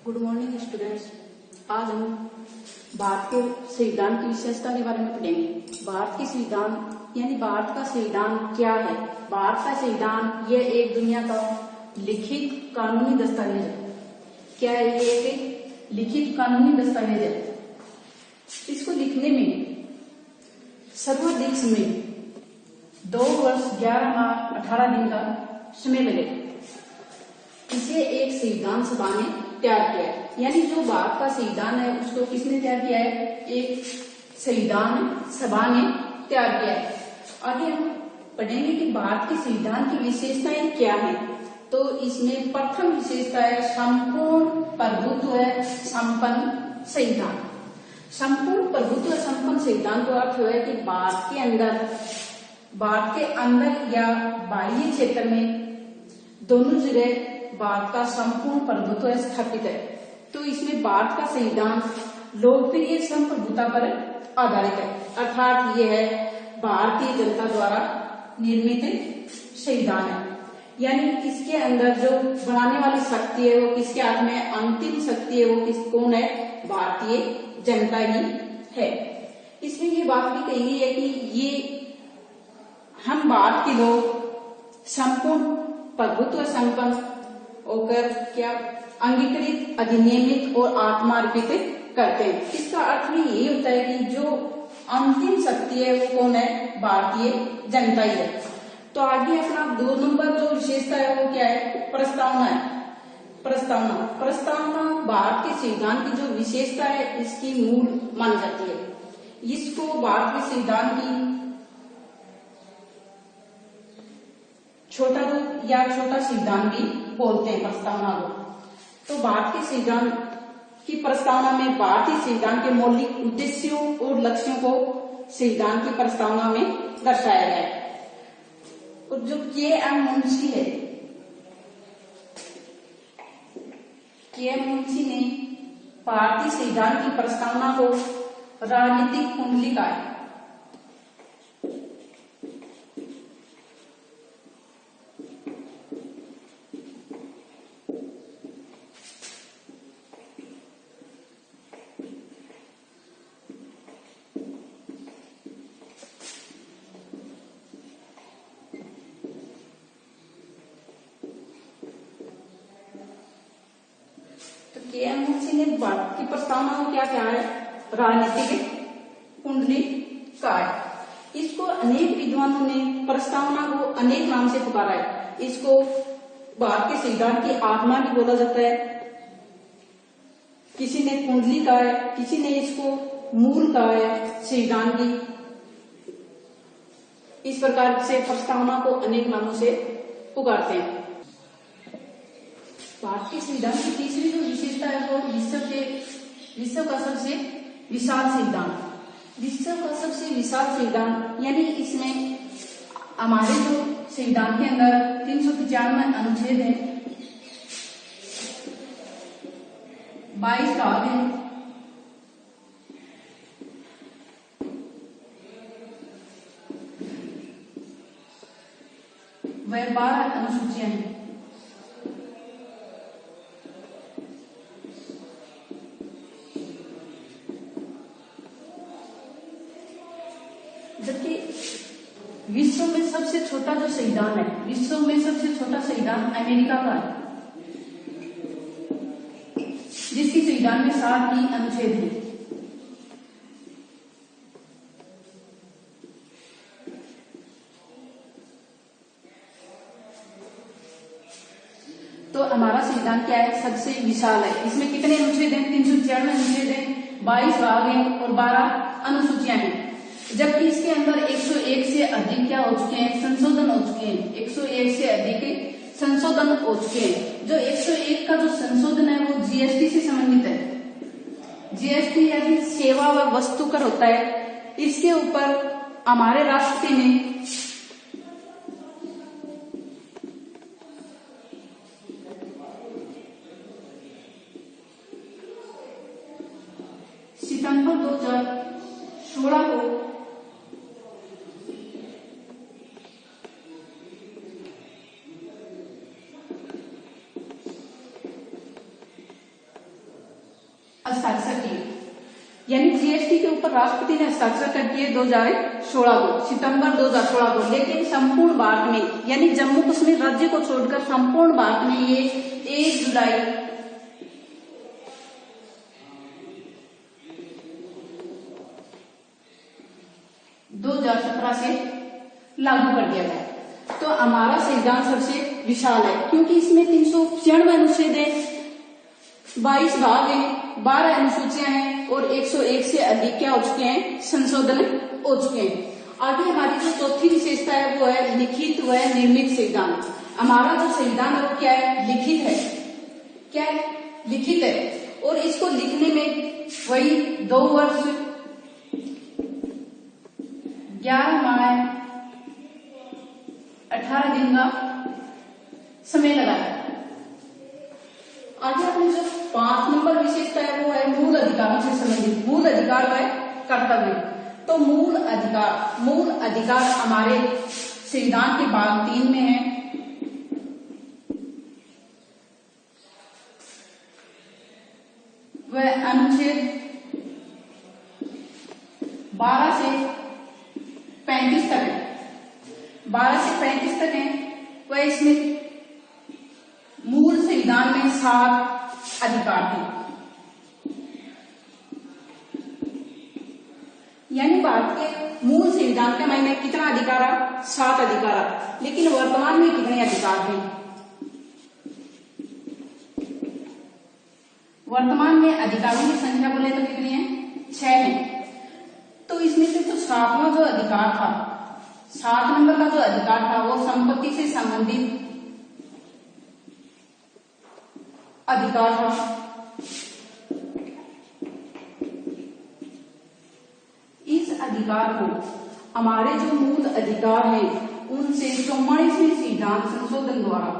Good morning students. आज हम भारत के संविधान की विशेषता के बारे में पढ़ेंगे। भारत के संविधान यानी भारत का संविधान क्या है। भारत का संविधान यह एक दुनिया का लिखित कानूनी दस्तावेज है। क्या है? ये एक लिखित कानूनी दस्तावेज है। इसको लिखने में सर्वाधिक समय 2 वर्ष 11 माह 18 दिन का समय लगेगा। इसे एक संविधान सभा ने तैयार किया है, यानी जो भारत का संविधान है उसको किसने तैयार किया है? एक संविधान सभा ने तैयार किया है। आगे हम पढ़ेंगे कि भारत के संविधान की विशेषताएं क्या है। तो इसमें प्रथम विशेषता है संपूर्ण प्रभुत्व संपन्न संविधान। संपूर्ण प्रभुत्व संपन्न संविधान का अर्थ है कि भारत के अंदर या बाह्य क्षेत्र में दोनों जगह भारत का संपूर्ण प्रभुत्व स्थापित है। तो इसमें भारत का संविधान लोकप्रिय संप्रभुता पर आधारित है, अर्थात यह है भारतीय जनता द्वारा निर्मित संविधान है। यानी इसके अंदर जो बनाने वाली शक्ति है वो किसके हाथ में है? अंतिम शक्ति है वो कौन है? भारतीय जनता ही है। इसमें ये बात भी कही है कि ये हम भारत के लोग संपूर्ण प्रभुत्व संपन्न होकर क्या अंगीकृत, अधिनियमित और आत्मार्पित करते हैं। इसका अर्थ भी यही होता है कि जो अंतिम शक्ति है वो कौन है? भारतीय जनता ही है। तो आगे अपना 2 नंबर जो विशेषता है वो क्या है? प्रस्तावना है। प्रस्तावना भारत के संविधान की जो विशेषता है इसकी मूल मानी जाती है। इसको भारत के संविधान की छोटा रूप या छोटा संविधान भी बोलते हैं प्रस्तावना को। तो भारत के संविधान की प्रस्तावना में भारतीय संविधान के मौलिक उद्देश्यों और लक्ष्यों को संविधान की प्रस्तावना में दर्शाया गया है। और जो के.एम. मुंशी है, के.एम. मुंशी ने भारतीय संविधान की प्रस्तावना को राजनीतिक कुंडली कहा है। के.एम. मुंशी ने भारत की प्रस्तावना को क्या कहा है? राजनीतिक कुंडली कहा है। इसको अनेक विद्वानों ने प्रस्तावना को अनेक नाम से पुकारा है। इसको भारत के संविधान की आत्मा भी बोला जाता है, किसी ने कुंडली कहा है, किसी ने इसको मूल कहा है संविधान की। इस प्रकार से प्रस्तावना को अनेक नामों से पुकारते हैं। भारत के संविधान की तीसरी जो विशेषता है वो विश्व का सबसे विशाल संविधान। विश्व का सबसे विशाल संविधान यानी इसमें हमारे जो संविधान के अंदर 395 अनुच्छेद है, 22 भाग है, वह 12 अनुसूचियां हैं। जबकि विश्व में सबसे छोटा जो संविधान है, विश्व में सबसे छोटा संविधान अमेरिका का है, जिसकी संविधान में 7 ही अनुच्छेद हैं। तो हमारा संविधान क्या है? सबसे विशाल है। इसमें कितने अनुच्छेद हैं? 396 अनुच्छेद हैं, 22 भाग हैं और 12 अनुसूचियां हैं। जबकि इसके अंदर 101 से अधिक क्या हो चुके हैं? संशोधन हो चुके हैं। 101 से अधिक संशोधन हो चुके हैं। जो 101 का जो संशोधन है वो जीएसटी से संबंधित है। जीएसटी यानी सेवा व वस्तु कर होता है। इसके ऊपर हमारे राष्ट्रपति ने सितंबर 2016 को हस्ताक्षर किए, यानी जीएसटी के ऊपर राष्ट्रपति ने हस्ताक्षर कर दिए 2016 को, सितंबर 2016 को। लेकिन संपूर्ण भारत में यानी जम्मू कश्मीर राज्य को छोड़कर संपूर्ण भारत में ये 1 जुलाई 2017 से लागू कर दिया गया। तो हमारा संविधान सबसे विशाल है क्योंकि इसमें 396 अनुच्छेद है, 22 भाग हैं, 12 अनुसूचियां हैं और 101 से अधिक क्या हो चुके हैं, संशोधन हो चुके हैं। आगे हमारी जो चौथी विशेषता है वो है लिखित व निर्मित संविधान। हमारा जो संविधान है वो क्या है, लिखित है। क्या है, लिखित है। और इसको लिखने में वही 2 वर्ष 11 माह 18 दिन का समय लगा है। आगे अपनी जो 5 नंबर विशेषता है वो है मूल अधिकारों से संबंधित। मूल अधिकार व कर्तव्य। तो मूल अधिकार हमारे संविधान के भाग 3 में है। वह अनुच्छेद 12 से 35 तक है। 12 से 35 तक है। वह इसमें मूल संविधान में 7 अधिकार थे, यानी भारत के मूल संविधान के मायने कितना अधिकार है, 7 अधिकार है। लेकिन वर्तमान में कितने अधिकार थे, वर्तमान में अधिकारों की संख्या बोले तो कितनी है, 6 है। तो इसमें से जो 7वां जो अधिकार था, 7 नंबर का जो अधिकार था वो संपत्ति से संबंधित अधिकार था। इस अधिकार को हमारे जो मूल अधिकार हैं उनसे 44वें संविधान संशोधन द्वारा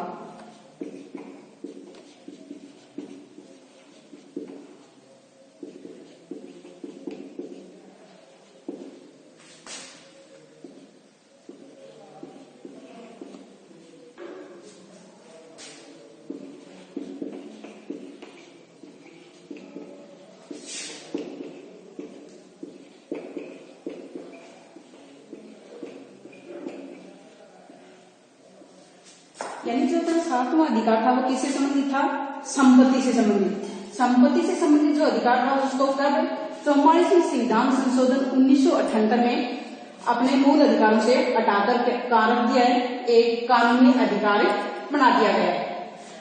यानी जो 7वां अधिकार था वो किससे संबंधित था, संपत्ति से संबंधित। संपत्ति से संबंधित जो अधिकार था उसको कब 44वें संविधान संशोधन 1978 में अपने मूल अधिकारों से हटाकर क्या रख दिया है, एक कानूनी अधिकार बना दिया गया है।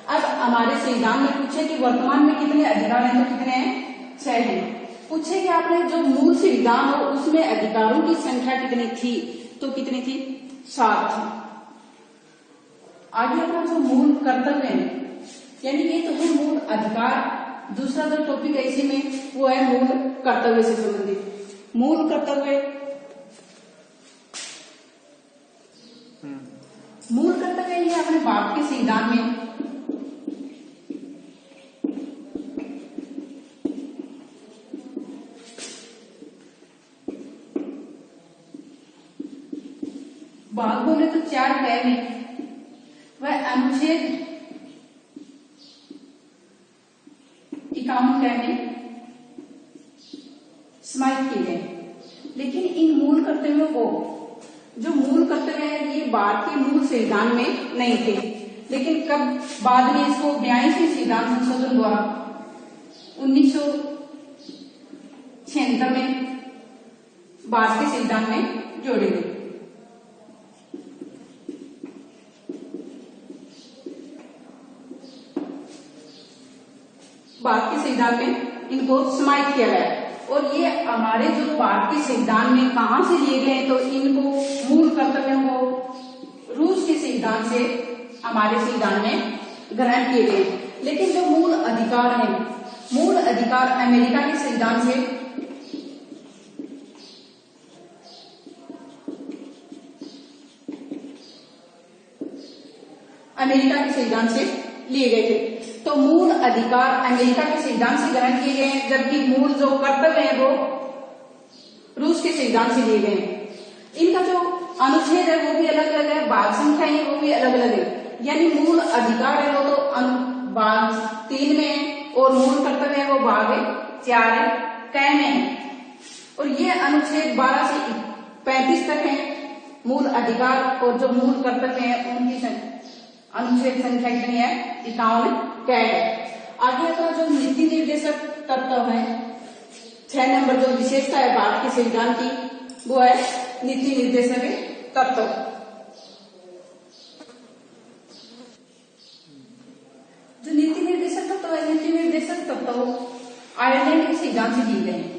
अब हमारे संविधान में पूछे कि वर्तमान में कितने अधिकार हैं, तो कितने हैं, 6 हैं। पूछे कि आपने जो मूल संविधान हो उसमें अधिकारों की संख्या कितनी थी, तो कितनी थी, 7 थी। आगे अपना जो मूल कर्तव्य है, यानी ये तो है मूल अधिकार। दूसरा जो टॉपिक है इसी में वो है मूल कर्तव्य से संबंधित। मूल कर्तव्य, मूल कर्तव्य ये अपने भारत के संविधान में भाग बोले तो 4 तय में वह अनुच्छेद 51 में समाहित किए गए। लेकिन इन मूल कर्तव्यों को, जो मूल कर्तव्य है ये भारत के मूल संविधान में नहीं थे, लेकिन कब बाद में इसको 42वें संविधान संशोधन द्वारा 1976 में भारत के संविधान में जोड़े गए। भारत के संविधान में इनको समाहित किया गया और ये हमारे जो भारत के संविधान में कहां से लिए गए, तो इनको मूल कर्तव्यों को रूस के संविधान से हमारे संविधान में ग्रहण किए गए। लेकिन जो मूल अधिकार है, मूल अधिकार अमेरिका के संविधान से लिए गए थे। तो मूल अधिकार अमेरिका के संविधान से ग्रहण किए गए हैं, जबकि मूल जो कर्तव्य है वो रूस के संविधान से लिए गए हैं। इनका जो अनुच्छेद है वो भी अलग अलग है, भाग संख्या है वो भी अलग अलग है। यानी मूल अधिकार है वो तो भाग 3 में है और मूल कर्तव्य है वो भाग 4 क में है और ये अनुच्छेद 12 से 35 तक है मूल अधिकार और जो मूल कर्तव्य है उनकी अनुच्छेद संख्या कितनी है 51 क है। आगे का जो नीति निर्देशक तत्व है 6 नंबर जो विशेषता है भारत के संविधान की वो है नीति निर्देशक तत्व। जो नीति निर्देशक तत्व है नीति निर्देशक तत्व आयरलैंड के संविधान से दिए गए हैं।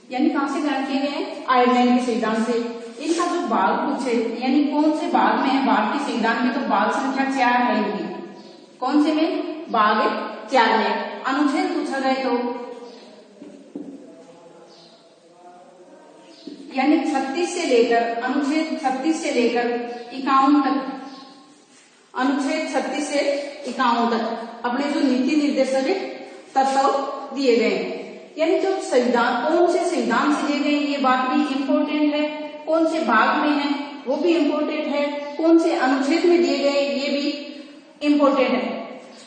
यानी कहां से ग्रहण किए गए हैं आयरलैंड के संविधान से। इनका जो भाग पूछे यानी कौन से भाग में है भारत के संविधान में तो भाग संख्या 4 है इनकी। कौन से में भाग 4 में अनुच्छेद पूछा जाए तो यानी 36 से लेकर अनुच्छेद 36 से लेकर 51 तक अनुच्छेद 36 से 51 तक अपने जो नीति निर्देशक तत्व दिए गए हैं। यानी जो संविधान कौन से संविधान से दिए गए ये बात भी इम्पोर्टेंट है, कौन से भाग में है वो भी इम्पोर्टेंट है, कौन से अनुच्छेद में दिए गए ये भी इम्पोर्टेंट है।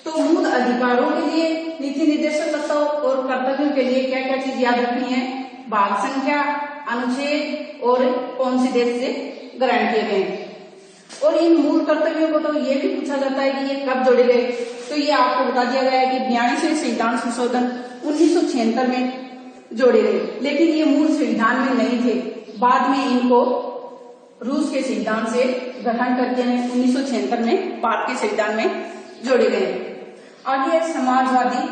तो मूल अधिकारों के लिए नीति निर्देशक तत्व और कर्तव्यों के लिए क्या क्या चीज याद रखनी है भाग संख्या अनुच्छेद और कौन से देश से ग्रहण किए गए। और इन मूल कर्तव्यों को तो ये भी पूछा जाता है कि ये कब जोड़े गए तो ये आपको बता दिया गया है कि 42वें संविधान संशोधन 1976 में जोड़े गए, लेकिन ये मूल संविधान में नहीं थे, बाद में इनको रूस के संविधान से ग्रहण करके 1976 में भारत के संविधान में जोड़े गए। आगे है समाजवादी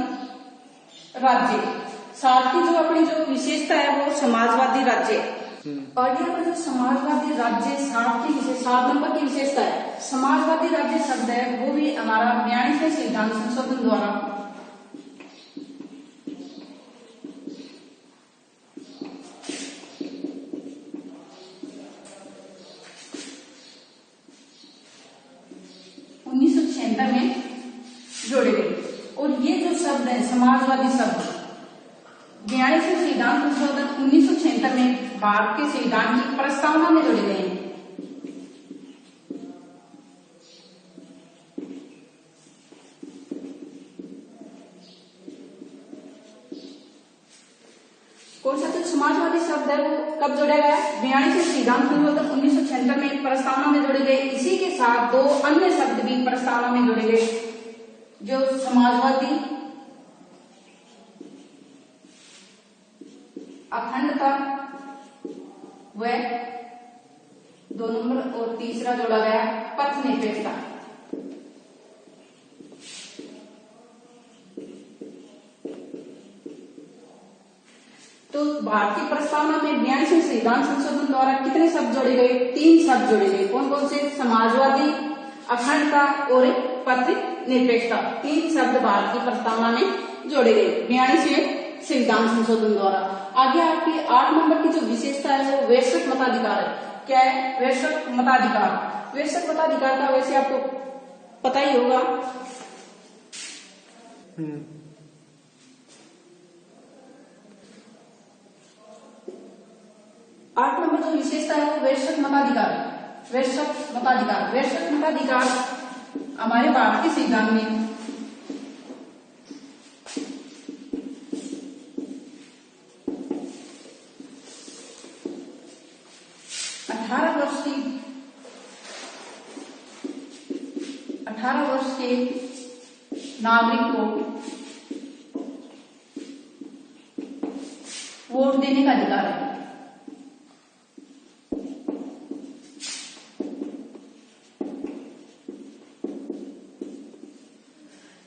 राज्य। 7 की जो अपनी जो विशेषता है वो समाजवादी राज्य। आगे पर जो समाजवादी राज्य 7 नंबर की विशेषता है समाजवादी राज्य शब्द है वो भी हमारा 42वें संविधान संशोधन द्वारा में जोड़े गए। और ये जो शब्द है समाजवादी शब्द 42वें संविधान संशोधन 1976 में भारत के संविधान की प्रस्तावना में जोड़े गए हैं। कौन सा जो समाजवादी शब्द है वो कब जोड़ा गया 42वें संविधान संशोधन 1976 में प्रस्तावना में जोड़े गए। इसी के साथ 2 अन्य शब्द भी प्रस्तावना में जोड़े गए जो समाजवादी अखंडता व 2 नंबर और तीसरा जोड़ा गया पथ निरपेक्षता। तो भारतीय प्रस्तावना में 42वें संविधान संशोधन द्वारा कितने शब्द जोड़े गए 3 शब्द जोड़े गए। कौन कौन से समाजवादी अखंडता और पथ निरपेक्षता 3 शब्द भारत की प्रस्तावना में जोड़े गए 42वें संविधान संशोधन द्वारा। आगे आपकी 8 नंबर की जो विशेषता है वो वैश्विक मताधिकार है। क्या है वैश्विक मताधिकार। वैश्विक मताधिकार का वैसे आपको पता ही होगा। 8 नंबर जो विशेषता है वो वैश्विक मताधिकार। वैश्विक मताधिकार वैश्विक मताधिकार हमारे भारत के संविधान में 18 वर्ष के नागरिक को वोट देने का अधिकार है।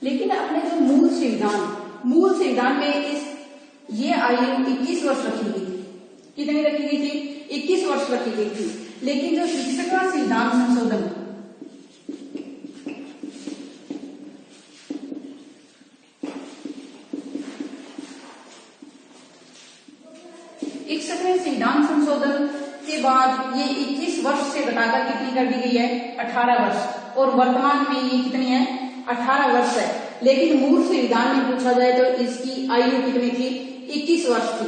लेकिन अपने जो मूल संविधान में ये आयु 21 वर्ष रखी गई थी। कितनी रखी गई थी 21 वर्ष रखी गई थी। लेकिन जो 61वां संविधान संशोधन 61वें संविधान संशोधन के बाद ये 21 वर्ष से घटाकर कितनी कर दी गई है 18 वर्ष और वर्तमान में ये कितनी है 18 वर्ष है। लेकिन मूल संविधान में पूछा जाए तो इसकी आयु कितनी थी 21 वर्ष थी।